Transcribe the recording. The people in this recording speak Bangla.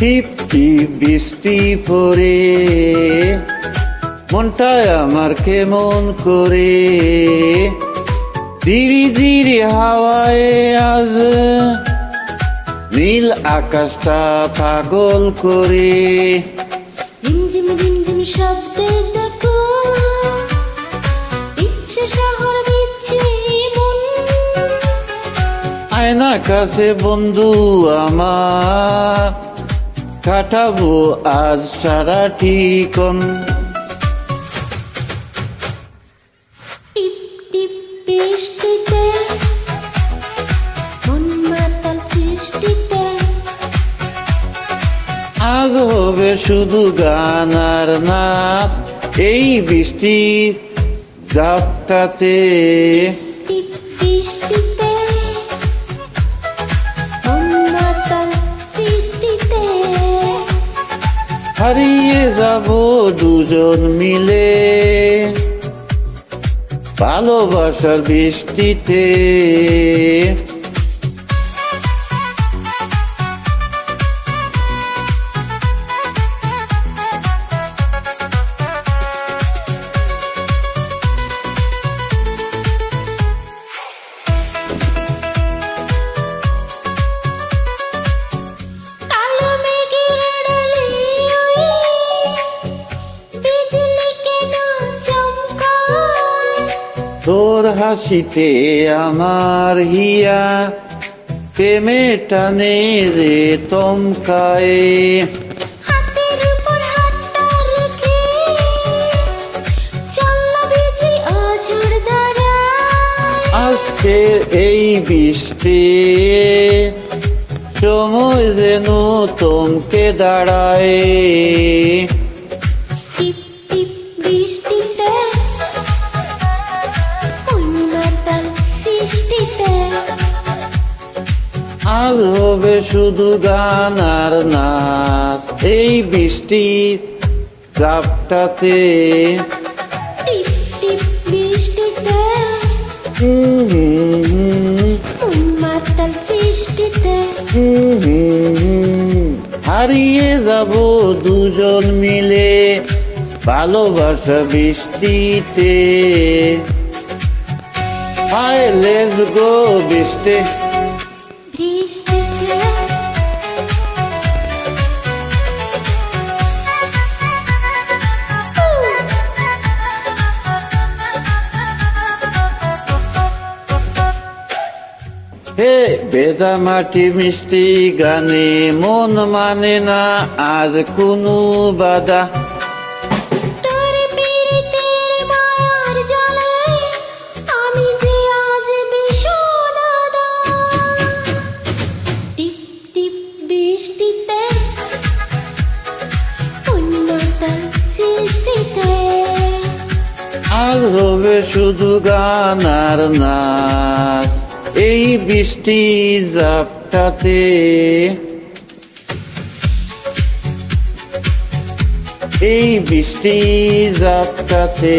টিপ টিপ বৃষ্টি পড়ে মনটা আমার কেমন করে, ধীরে ধীরে হাওয়ায় আজ নীল আকাশটা পাগল করে। রিমঝিম রিমঝিম শব্দে দেখো ইচ্ছে শহর দিচ্ছে মন। আয়না কাছে বন্ধু আমার, কাটাবো আজ সারাটিক্ষণ। টিপ টিপ বৃষ্টিতে মন মাতাল সৃষ্টিতে, আজ হবে শুধু গান আর নাচ এই বৃষ্টির ঝাপটাতে। টিপ বৃষ্টিতে মন মাতাল সৃষ্টিতে, হারিয়ে যাব দুজন মিলে ভালোবাসার বৃষ্টিতে। কালো মেঘের আড়ালে ওই বিজলি কেন চমকায়, তোর হাসিতে আমার হিয়া প্রেমে টানে যে তমকায়। হাতের উপর হাতটা রেখে চল ভিজে অঝোর ধারায়। আজকের এই বৃষ্টি সময় যেন থমকে দাঁড়ায়। টিপ টিপ বৃষ্টিতে মন মাতাল সৃষ্টিতে, আজ হবে শুধু গান আর নাচ এই বৃষ্টির ঝাপটাতে। টিপ টিপ বৃষ্টিতে মন মাতাল সৃষ্টিতে, হারিয়ে যাব দুজন মিলে ভালোবাসা বৃষ্টিতে। হাই লেটস গো বৃষ্টি। বৃষ্টিতে হে ভেজা মাটি মিষ্টি গানে মন মানে না আজ কোনো বাধা। তোর পীড়িতের মায়ার জালে আমি যে আজ বিষণ্ণতা। টিপ টিপ বৃষ্টিতে উন্নতা সৃষ্টিতে, আজ হবে শুধু গান আর নাচ এই বৃষ্টি ঝাপটাতে। এই বৃষ্টি ঝাপটাতে।